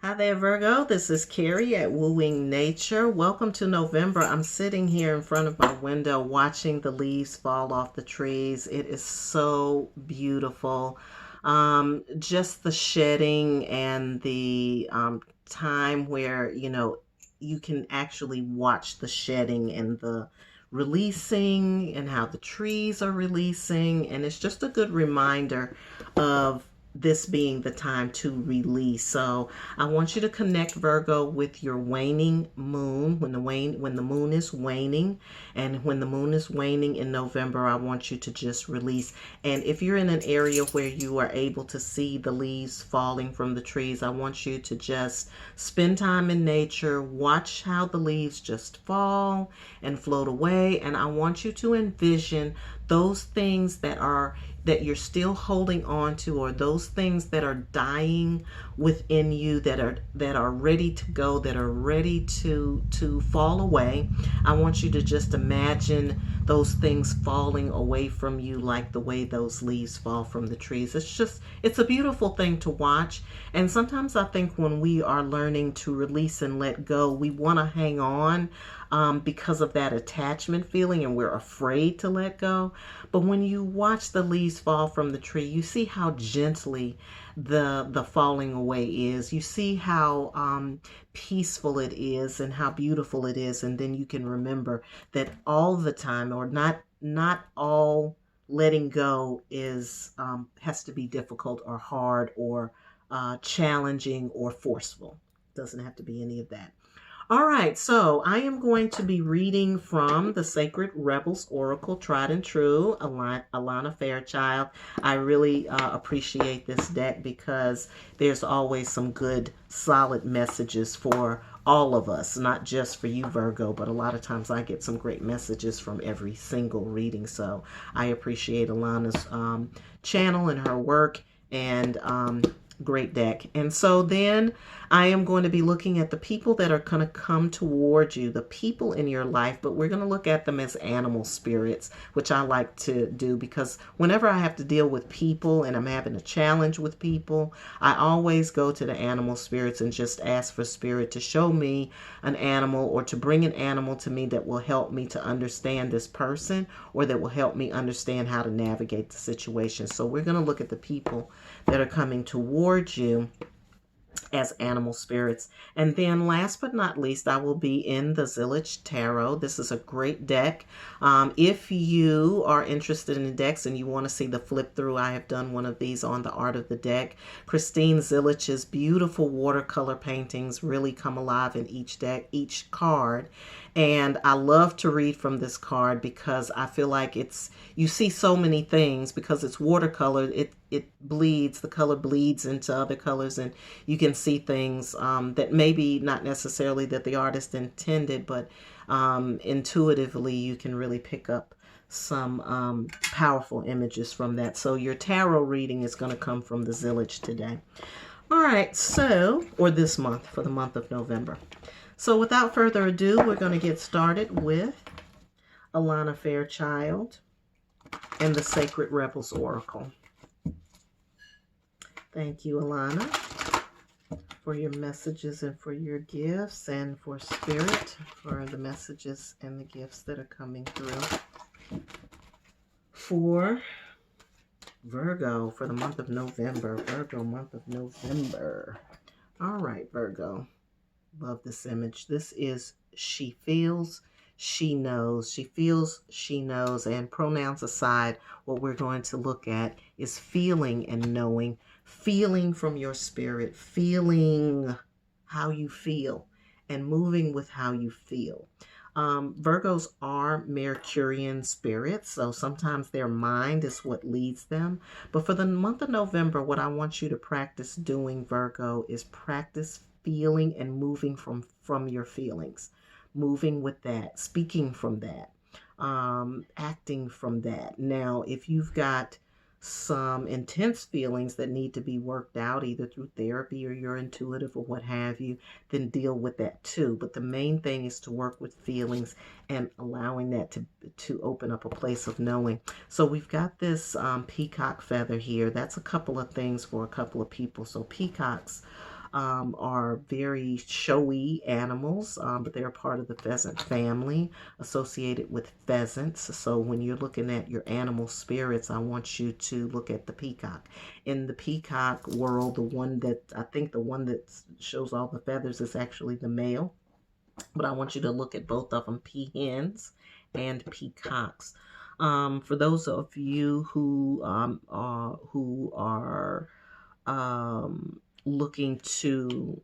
Hi there, Virgo. This is Carrie at Wooing Nature. Welcome to November. I'm sitting here in front of my window watching the leaves fall off the trees. It is so beautiful. Just the shedding and the time where, you can actually watch the shedding and the releasing and how the trees are releasing. And it's just a good reminder of this being the time to release. So I want you to connect Virgo with your waning moon when the moon is waning, and when the moon is waning in November, I want you to just release. And if you're in an area where you are able to see the leaves falling from the trees, I want you to just spend time in nature, watch how the leaves just fall and float away, and I want you to envision those things that you're still holding on to, or those things that are dying within you, that are ready to go, that are ready to fall away. I want you to just imagine those things falling away from you like the way those leaves fall from the trees. It's a beautiful thing to watch. And sometimes I think when we are learning to release and let go, we want to hang on because of that attachment feeling, and we're afraid to let go. But when you watch the leaves fall from the tree, you see how gently the falling away is. You see how peaceful it is and how beautiful it is, and then you can remember that all the time, or not all letting go is has to be difficult or hard or challenging or forceful. It doesn't have to be any of that. All right, so I am going to be reading from the Sacred Rebels Oracle, Tried and True, Alana Fairchild. I really appreciate this deck because there's always some good, solid messages for all of us, not just for you, Virgo, but a lot of times I get some great messages from every single reading. So I appreciate Alana's channel and her work, and great deck. And so then I am going to be looking at the people that are going to come towards you, the people in your life, but we're going to look at them as animal spirits, which I like to do because whenever I have to deal with people and I'm having a challenge with people, I always go to the animal spirits and just ask for spirit to show me an animal, or to bring an animal to me that will help me to understand this person, or that will help me understand how to navigate the situation. So we're going to look at the people that are coming towards you as animal spirits. And then last but not least, I will be in the Zillich Tarot. This is a great deck. If you are interested in decks and you want to see the flip through, I have done one of these on the Art of the Deck. Christine Zillich's beautiful watercolor paintings really come alive in each deck, each card. And I love to read from this card because I feel like you see so many things because it's watercolor. It bleeds, the color bleeds into other colors, and you can see things that maybe not necessarily that the artist intended, but intuitively you can really pick up some powerful images from that. So your tarot reading is going to come from the Zillich today. All right, so, or this month, for the month of November. So without further ado, we're going to get started with Alana Fairchild and the Sacred Rebels Oracle. Thank you, Alana, for your messages and for your gifts, and for Spirit for the messages and the gifts that are coming through. For Virgo, for the month of November. Virgo, month of November. All right, Virgo. Love this image. This is she feels, she knows. She feels, she knows. And pronouns aside, what we're going to look at is feeling and knowing. Feeling from your spirit. Feeling how you feel. And moving with how you feel. Virgos are Mercurian spirits, so sometimes their mind is what leads them. But for the month of November, what I want you to practice doing, Virgo, is practice feeling and moving from your feelings, moving with that, speaking from that, acting from that. Now, if you've got some intense feelings that need to be worked out either through therapy or you're intuitive or what have you, then deal with that too. But the main thing is to work with feelings and allowing that to open up a place of knowing. So we've got this peacock feather here. That's a couple of things for a couple of people. So peacocks are very showy animals, but they're part of the pheasant family associated with pheasants. So when you're looking at your animal spirits, I want you to look at the peacock. In the peacock world, the one that shows all the feathers is actually the male, but I want you to look at both of them, peahens and peacocks. For those of you who are looking to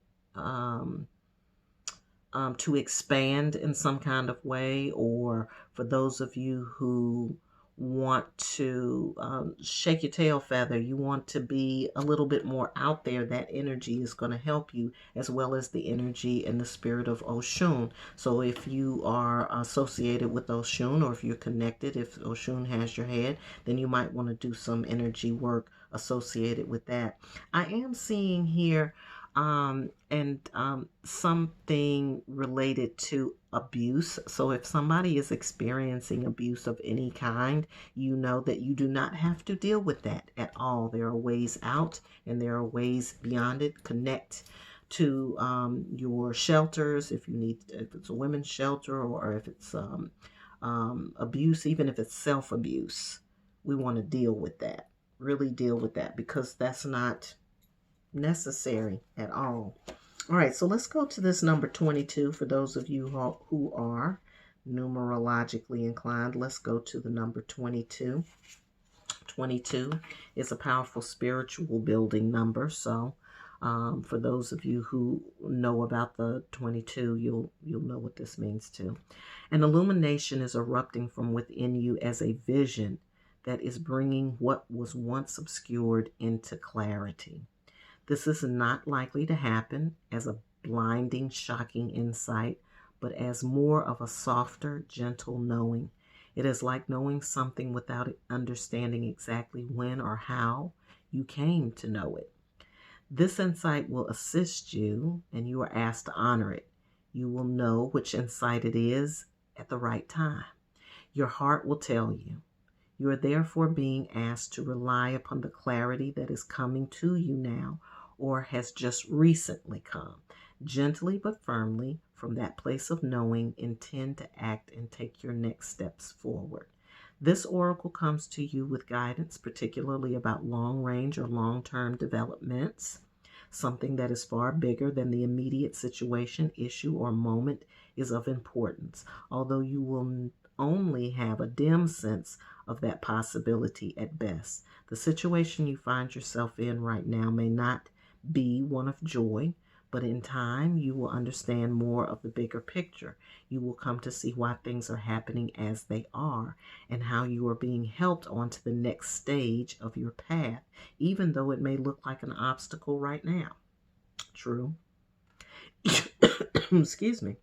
expand in some kind of way, or for those of you who want to shake your tail feather, you want to be a little bit more out there, that energy is going to help you, as well as the energy and the spirit of Oshun. So if you are associated with Oshun, or if you're connected, if Oshun has your head, then you might want to do some energy work associated with that. I am seeing here and something related to abuse. So if somebody is experiencing abuse of any kind, you know that you do not have to deal with that at all. There are ways out and there are ways beyond it. Connect to your shelters if you need, if it's a women's shelter, or if it's abuse, even if it's self-abuse. We want to deal with that, really deal with that, because that's not necessary at all. All right, so let's go to this number 22 for those of you who are numerologically inclined. Let's go to the number 22. 22 is a powerful spiritual building number. So for those of you who know about the 22, you'll know what this means too. An illumination is erupting from within you as a vision that is bringing what was once obscured into clarity. This is not likely to happen as a blinding, shocking insight, but as more of a softer, gentle knowing. It is like knowing something without understanding exactly when or how you came to know it. This insight will assist you, and you are asked to honor it. You will know which insight it is at the right time. Your heart will tell you. You are therefore being asked to rely upon the clarity that is coming to you now, or has just recently come. Gently but firmly, from that place of knowing, intend to act and take your next steps forward. This oracle comes to you with guidance, particularly about long-range or long-term developments. Something that is far bigger than the immediate situation, issue, or moment is of importance, although you will only have a dim sense of that possibility at best. The situation you find yourself in right now may not be one of joy, but in time you will understand more of the bigger picture. You will come to see why things are happening as they are, and how you are being helped on to the next stage of your path, even though it may look like an obstacle right now. True. Excuse me.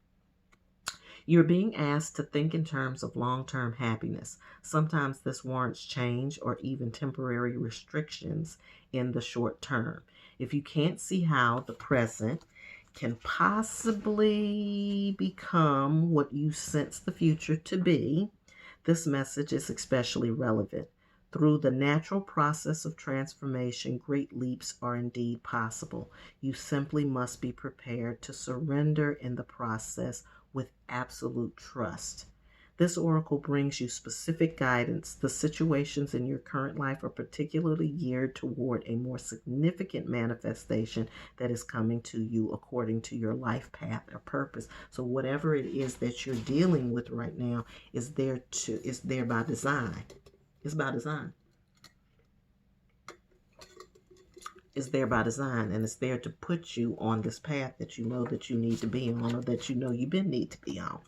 You're being asked to think in terms of long-term happiness. Sometimes this warrants change or even temporary restrictions in the short term. If you can't see how the present can possibly become what you sense the future to be, this message is especially relevant. Through the natural process of transformation, great leaps are indeed possible. You simply must be prepared to surrender in the process with absolute trust. This oracle brings you specific guidance. The situations in your current life are particularly geared toward a more significant manifestation that is coming to you according to your life path or purpose. So whatever it is that you're dealing with right now is there by design. It's by design. Is there by design, and it's there to put you on this path that you know that you need to be on, or that you know you've been need to be on.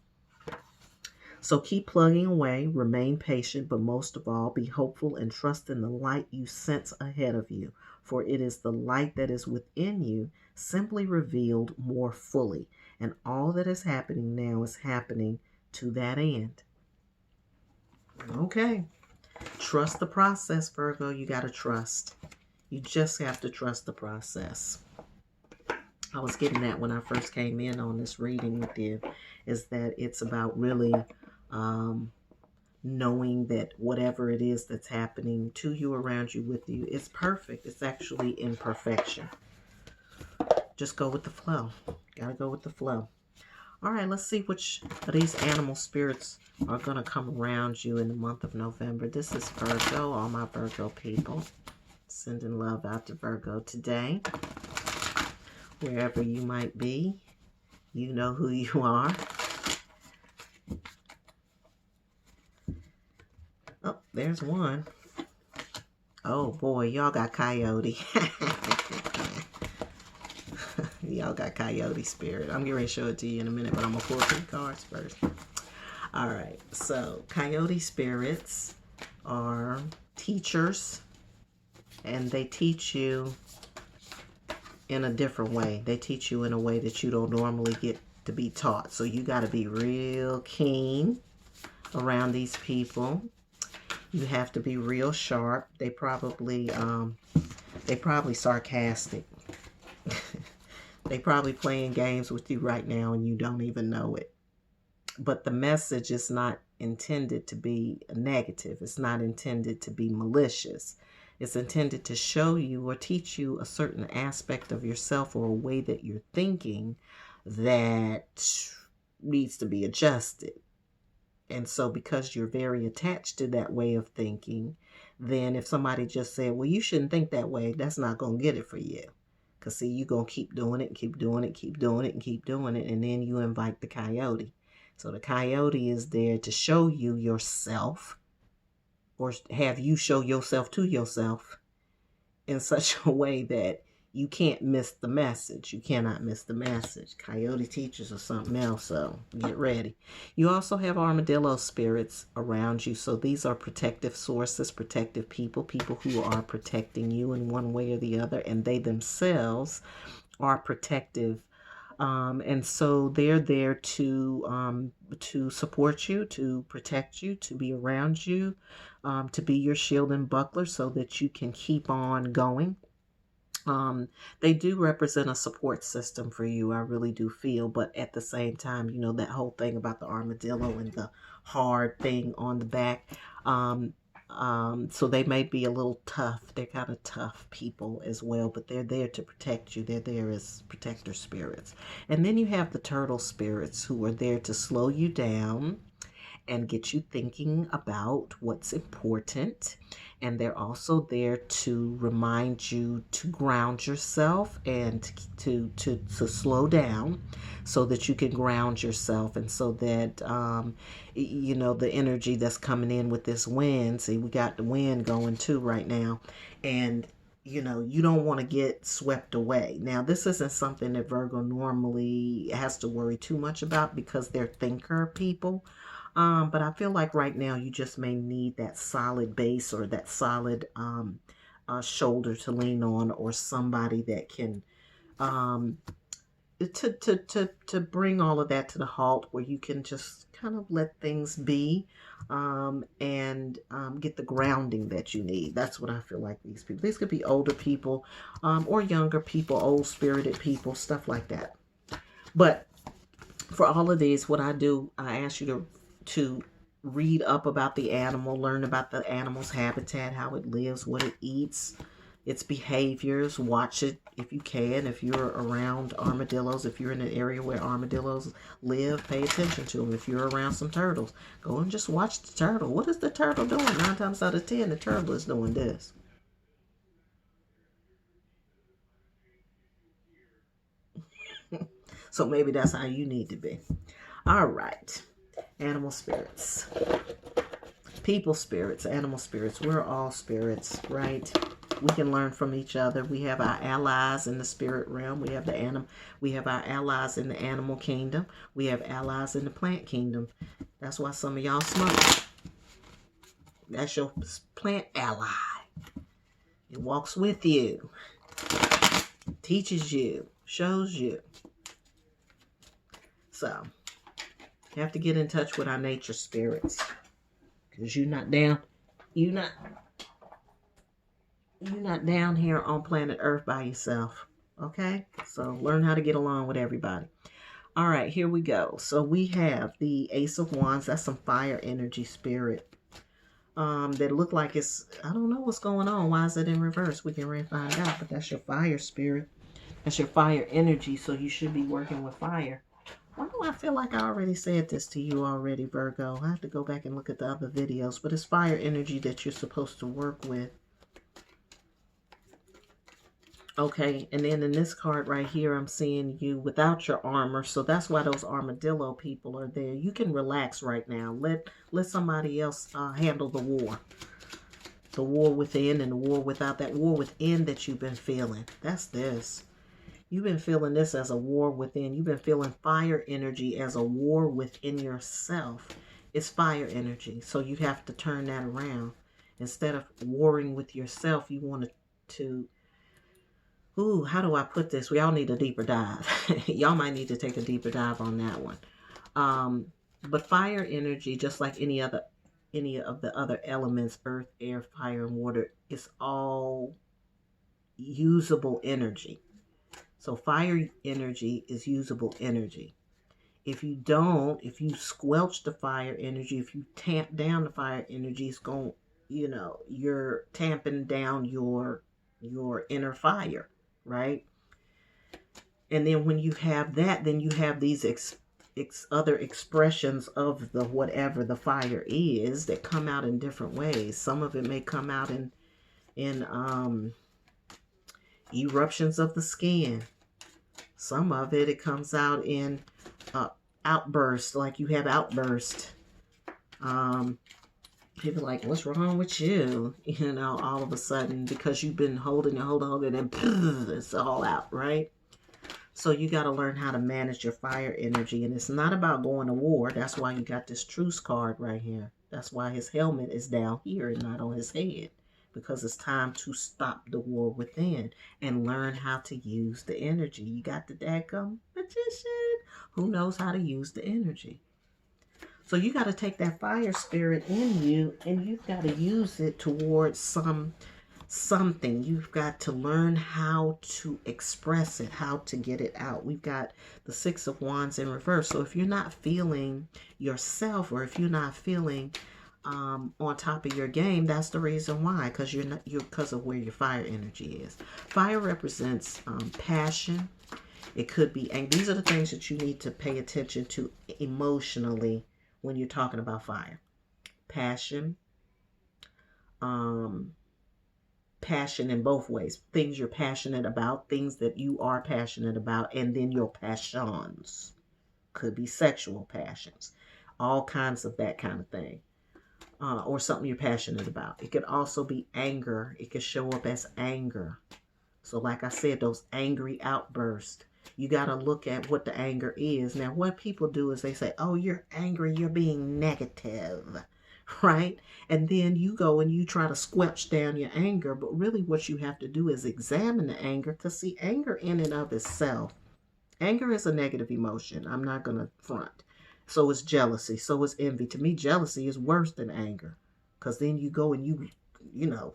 So keep plugging away, remain patient, but most of all, be hopeful and trust in the light you sense ahead of you, for it is the light that is within you, simply revealed more fully, and all that is happening now is happening to that end. Okay. Trust the process, Virgo. You got to trust. You just have to trust the process. I was getting that when I first came in on this reading with you, is that it's about really knowing that whatever it is that's happening to you, around you, with you, it's perfect. It's actually in perfection. just go with the flow. Gotta go with the flow. All right, let's see which of these animal spirits are going to come around you in the month of November. This is Virgo, all my Virgo people. Sending love out to Virgo today. Wherever you might be, you know who you are. Oh, there's one. Oh boy, y'all got coyote. Y'all got coyote spirit. I'm getting ready to show it to you in a minute, but I'm going to pull 3 cards first. All right, so coyote spirits are teachers, and they teach you in a different way. They teach you in a way that you don't normally get to be taught. So you got to be real keen around these people. You have to be real sharp. They probably sarcastic. They probably playing games with you right now and you don't even know it. But the message is not intended to be negative. It's not intended to be malicious. It's intended to show you or teach you a certain aspect of yourself or a way that you're thinking that needs to be adjusted. And so because you're very attached to that way of thinking, then if somebody just said, well, you shouldn't think that way, that's not going to get it for you. Because, see, you're going to keep doing it, keep doing it, keep doing it, and keep doing it. And then you invite the coyote. So the coyote is there to show you yourself, or have you show yourself to yourself in such a way that you can't miss the message. You cannot miss the message. Coyote teachers are something else, so get ready. You also have armadillo spirits around you. So these are protective sources, protective people, people who are protecting you in one way or the other, and they themselves are protective. And so they're there to support you, to protect you, to be around you, to be your shield and buckler so that you can keep on going. They do represent a support system for you, I really do feel, but at the same time, you know, that whole thing about the armadillo and the hard thing on the back. So they may be a little tough. They're kind of tough people as well, but they're there to protect you. They're there as protector spirits. And then you have the turtle spirits who are there to slow you down and get you thinking about what's important. And they're also there to remind you to ground yourself and to slow down so that you can ground yourself, and so that you know, the energy that's coming in with this wind. See, we got the wind going too right now, and you know, you don't want to get swept away. Now, this isn't something that Virgo normally has to worry too much about because they're thinker people. But I feel like right now you just may need that solid base or that solid shoulder to lean on, or somebody that can to bring all of that to the halt, where you can just kind of let things be and get the grounding that you need. That's what I feel like these people. These could be older people or younger people, old spirited people, stuff like that. But for all of these, what I do, I ask you to read up about the animal, learn about the animal's habitat, how it lives, what it eats, its behaviors. Watch it if you can. If you're around armadillos, if you're in an area where armadillos live, pay attention to them. If you're around some turtles, go and just watch the turtle. What is the turtle doing? 9 times out of 10, the turtle is doing this. So maybe that's how you need to be. All right. Animal spirits, people spirits, animal spirits. We're all spirits, right? We can learn from each other. We have our allies in the spirit realm. We have we have our allies in the animal kingdom. We have allies in the plant kingdom. That's why some of y'all smoke. That's your plant ally. It walks with you, teaches you, shows you. So you have to get in touch with our nature spirits, because you're not down here on planet Earth by yourself. Okay? So learn how to get along with everybody. All right, here we go. So we have the Ace of Wands. That's some fire energy spirit. That look like it's, I don't know what's going on. Why is it in reverse? We can find out, but that's your fire spirit. That's your fire energy, so you should be working with fire. Why do I feel like I already said this to you already, Virgo? I have to go back and look at the other videos, but it's fire energy that you're supposed to work with. Okay, and then in this card right here, I'm seeing you without your armor. So that's why those armadillo people are there. You can relax right now. Let somebody else handle the war. The war within and the war without. That war within that you've been feeling. That's this. You've been feeling this as a war within. You've been feeling fire energy as a war within yourself. It's fire energy. So you have to turn that around. Instead of warring with yourself, you want to ooh, how do I put this? We all need a deeper dive. Y'all might need to take a deeper dive on that one. But fire energy, just like any of the other elements, earth, air, fire, and water, is all usable energy. So fire energy is usable energy. If you squelch the fire energy, if you tamp down the fire energy, it's going, you're tamping down your inner fire. Right? And then when you have that, then you have these other expressions of the whatever the fire is that come out in different ways. Some of it may come out in eruptions of the skin. Some of it comes out in outbursts, like you have outburst. People are like, what's wrong with you? All of a sudden, because you've been holding, and it's all out, right? So you got to learn how to manage your fire energy. And it's not about going to war. That's why you got this truce card right here. That's why his helmet is down here and not on his head. Because it's time to stop the war within and learn how to use the energy. You got the daggum magician who knows how to use the energy. So you got to take that fire spirit in you and you've got to use it towards something. You've got to learn how to express it, how to get it out. We've got the Six of Wands in reverse. So if you're not feeling yourself, or if you're not feeling on top of your game, that's the reason why, because of where your fire energy is. Fire represents passion. It could be, and these are the things that you need to pay attention to emotionally when you're talking about fire. Passion. Passion in both ways. Things you're passionate about, things that you are passionate about, and then your passions. Could be sexual passions. All kinds of that kind of thing. Or something you're passionate about. It could also be anger. It could show up as anger. So like I said, those angry outbursts. You got to look at what the anger is. Now, what people do is they say, oh, you're angry, you're being negative, right? And then you go and you try to squelch down your anger. But really what you have to do is examine the anger, because see, anger in and of itself, anger is a negative emotion. I'm not going to front. So is jealousy. So is envy. To me, jealousy is worse than anger, because then you go and you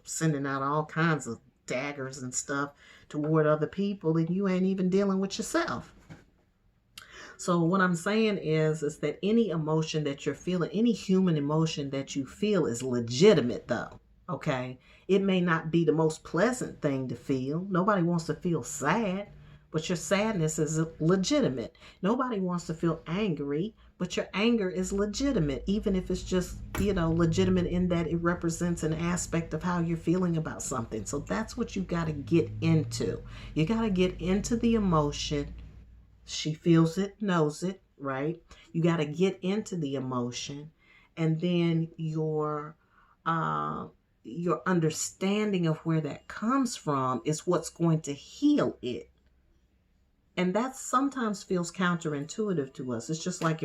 sending out all kinds of daggers and stuff toward other people, and you ain't even dealing with yourself. So what I'm saying is that any emotion that you're feeling, any human emotion that you feel is legitimate though. Okay. It may not be the most pleasant thing to feel. Nobody wants to feel sad, but your sadness is legitimate. Nobody wants to feel angry, but your anger is legitimate, even if it's just, legitimate in that it represents an aspect of how you're feeling about something. So that's what you got to get into. You got to get into the emotion. She feels it, knows it, right? You got to get into the emotion, and then your understanding of where that comes from is what's going to heal it. And that sometimes feels counterintuitive to us. It's just like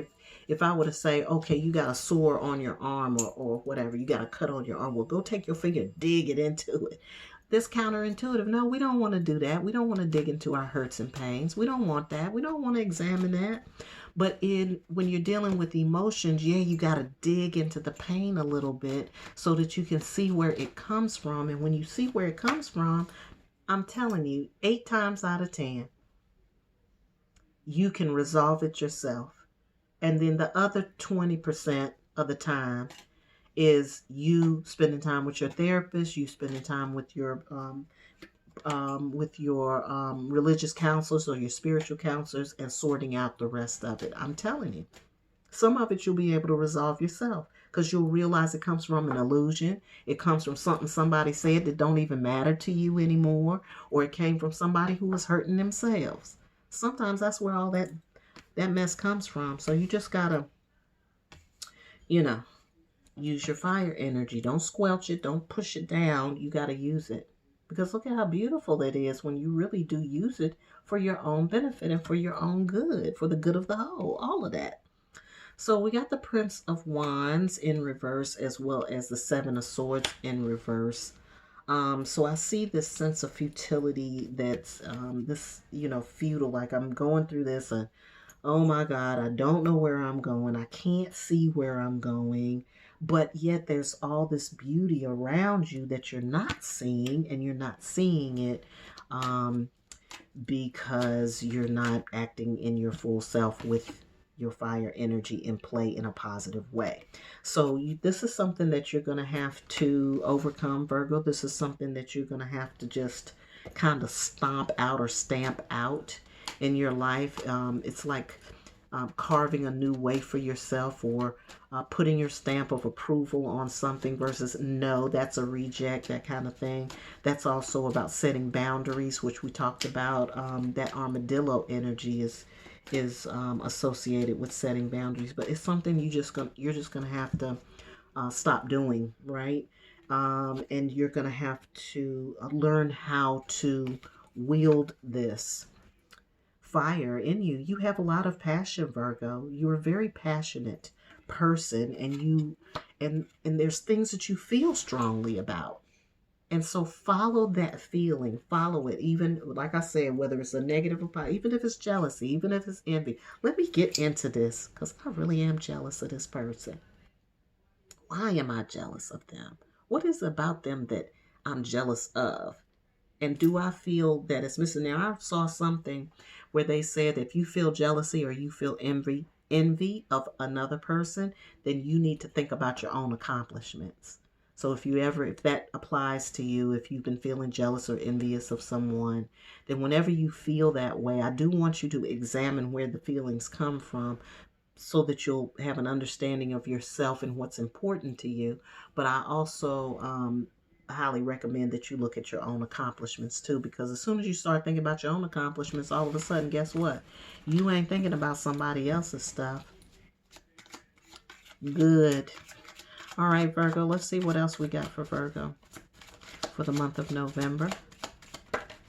if I were to say, okay, you got a sore on your arm or whatever, you got a cut on your arm. Well, go take your finger, dig it into it. This counterintuitive. No, we don't want to do that. We don't want to dig into our hurts and pains. We don't want that. We don't want to examine that. But when you're dealing with emotions, yeah, you got to dig into the pain a little bit so that you can see where it comes from. And when you see where it comes from, I'm telling you, 8 times out of 10, you can resolve it yourself. And then the other 20% of the time is you spending time with your therapist, you spending time with your with your religious counselors or your spiritual counselors and sorting out the rest of it. I'm telling you, some of it you'll be able to resolve yourself because you'll realize it comes from an illusion. It comes from something somebody said that don't even matter to you anymore, or it came from somebody who was hurting themselves. Sometimes that's where all that mess comes from. So you just gotta, you know, use your fire energy. Don't squelch it. Don't push it down. You gotta use it. Because look at how beautiful it is when you really do use it for your own benefit and for your own good, for the good of the whole, all of that. So we got the Prince of Wands in reverse as well as the Seven of Swords in reverse. So I see this sense of futility that's this, futile, like I'm going through this and oh my God, I don't know where I'm going. I can't see where I'm going. But yet there's all this beauty around you that you're not seeing, and you're not seeing it because you're not acting in your full self with your fire energy in play in a positive way. So this is something that you're going to have to overcome, Virgo. This is something that you're going to have to just kind of stomp out or stamp out in your life. It's like carving a new way for yourself, or putting your stamp of approval on something versus no, that's a reject, that kind of thing. That's also about setting boundaries, which we talked about. That armadillo energy is associated with setting boundaries, but it's something you're just gonna have to stop doing, right? And you're gonna have to learn how to wield this fire in you. You have a lot of passion, Virgo. You're a very passionate person, and and there's things that you feel strongly about. And so follow that feeling, follow it. Even like I said, whether it's a negative or positive, even if it's jealousy, even if it's envy. Let me get into this because I really am jealous of this person. Why am I jealous of them? What is it about them that I'm jealous of? And do I feel that it's missing? Now, I saw something where they said if you feel jealousy or you feel envy of another person, then you need to think about your own accomplishments. So if that applies to you, if you've been feeling jealous or envious of someone, then whenever you feel that way, I do want you to examine where the feelings come from so that you'll have an understanding of yourself and what's important to you. But I also highly recommend that you look at your own accomplishments too, because as soon as you start thinking about your own accomplishments, all of a sudden, guess what? You ain't thinking about somebody else's stuff. Good. All right, Virgo, let's see what else we got for Virgo for the month of November.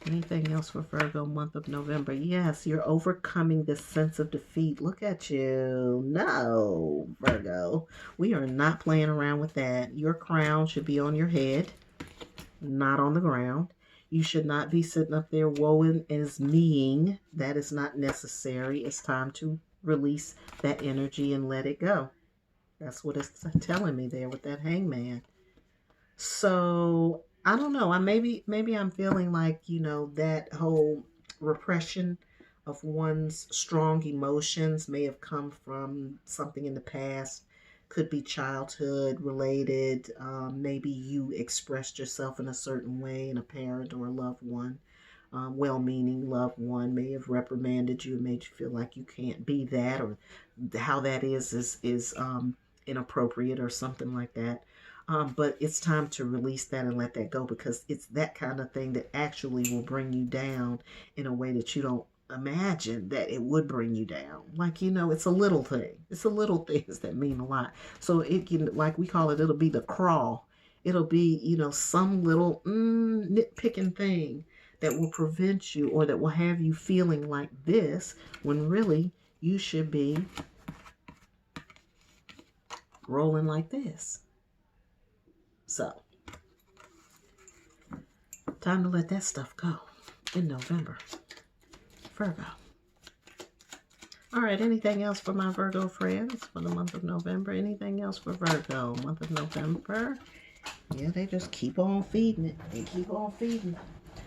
Anything else for Virgo month of November? Yes, you're overcoming this sense of defeat. Look at you. No, Virgo. We are not playing around with that. Your crown should be on your head, not on the ground. You should not be sitting up there woeing as meing. That is not necessary. It's time to release that energy and let it go. That's what it's telling me there with that hangman. So I don't know. Maybe I'm feeling like, that whole repression of one's strong emotions may have come from something in the past. Could be childhood related. Maybe you expressed yourself in a certain way, and a parent or a loved one, well-meaning loved one, may have reprimanded you and made you feel like you can't be that, or how that is inappropriate or something like that. But it's time to release that and let that go, because it's that kind of thing that actually will bring you down in a way that you don't imagine that it would bring you down. Like, it's a little thing. It's the little things that mean a lot. So it can, like we call it, it'll be the crawl. It'll be, some little nitpicking thing that will prevent you, or that will have you feeling like this, when really you should be rolling like this. So, time to let that stuff go in November. Virgo. All right, anything else for my Virgo friends for the month of November? Anything else for Virgo, month of November? Yeah, they just keep on feeding it. They keep on feeding it.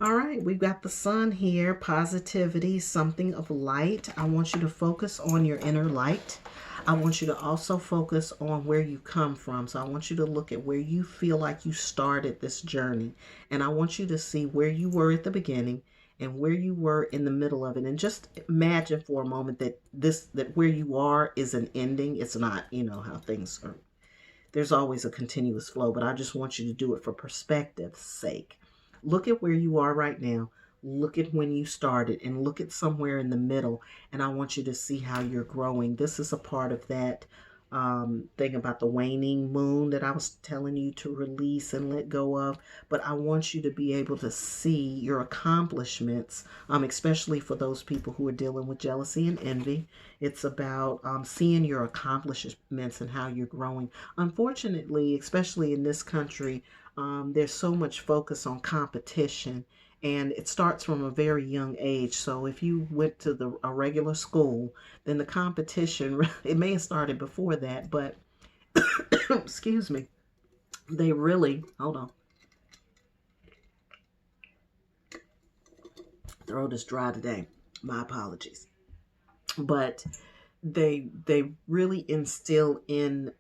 All right, we've got the sun here, positivity, something of light. I want you to focus on your inner light. I want you to also focus on where you come from. So I want you to look at where you feel like you started this journey. And I want you to see where you were at the beginning and where you were in the middle of it. And just imagine for a moment that where you are is an ending. It's not, how things are. There's always a continuous flow, but I just want you to do it for perspective's sake. Look at where you are right now. Look at when you started and look at somewhere in the middle. And I want you to see how you're growing. This is a part of that thing about the waning moon that I was telling you to release and let go of. But I want you to be able to see your accomplishments, especially for those people who are dealing with jealousy and envy. It's about seeing your accomplishments and how you're growing. Unfortunately, especially in this country, there's so much focus on competition, and it starts from a very young age. So if you went to a regular school, then the competition, it may have started before that, but excuse me, they really, hold on, throat is dry today, my apologies, but they really instill in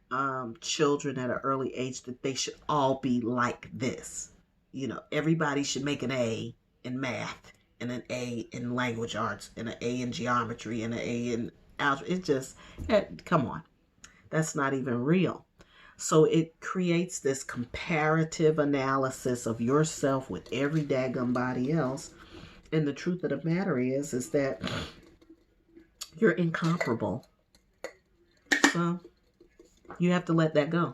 children at an early age that they should all be like this. Everybody should make an A in math and an A in language arts and an A in geometry and an A in algebra. It just, come on, that's not even real. So it creates this comparative analysis of yourself with every daggum body else. And the truth of the matter is that you're incomparable. So you have to let that go.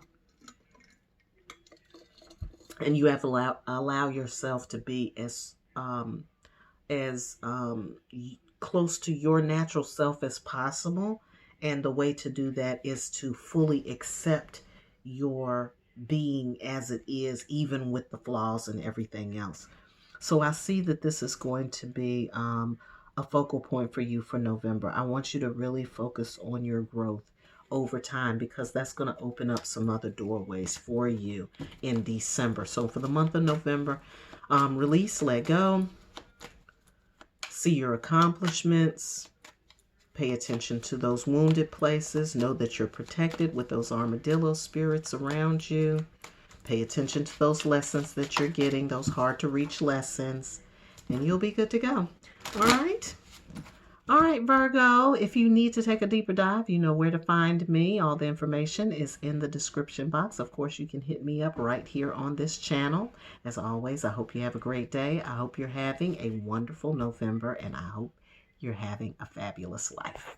And you have to allow yourself to be as close to your natural self as possible. And the way to do that is to fully accept your being as it is, even with the flaws and everything else. So I see that this is going to be a focal point for you for November. I want you to really focus on your growth over time, because that's going to open up some other doorways for you in December. So for the month of November, release, let go, see your accomplishments, pay attention to those wounded places, know that you're protected with those armadillo spirits around you. Pay attention to those lessons that you're getting, those hard to reach lessons, and you'll be good to go. All right. All right, Virgo, if you need to take a deeper dive, you know where to find me. All the information is in the description box. Of course, you can hit me up right here on this channel. As always, I hope you have a great day. I hope you're having a wonderful November, and I hope you're having a fabulous life.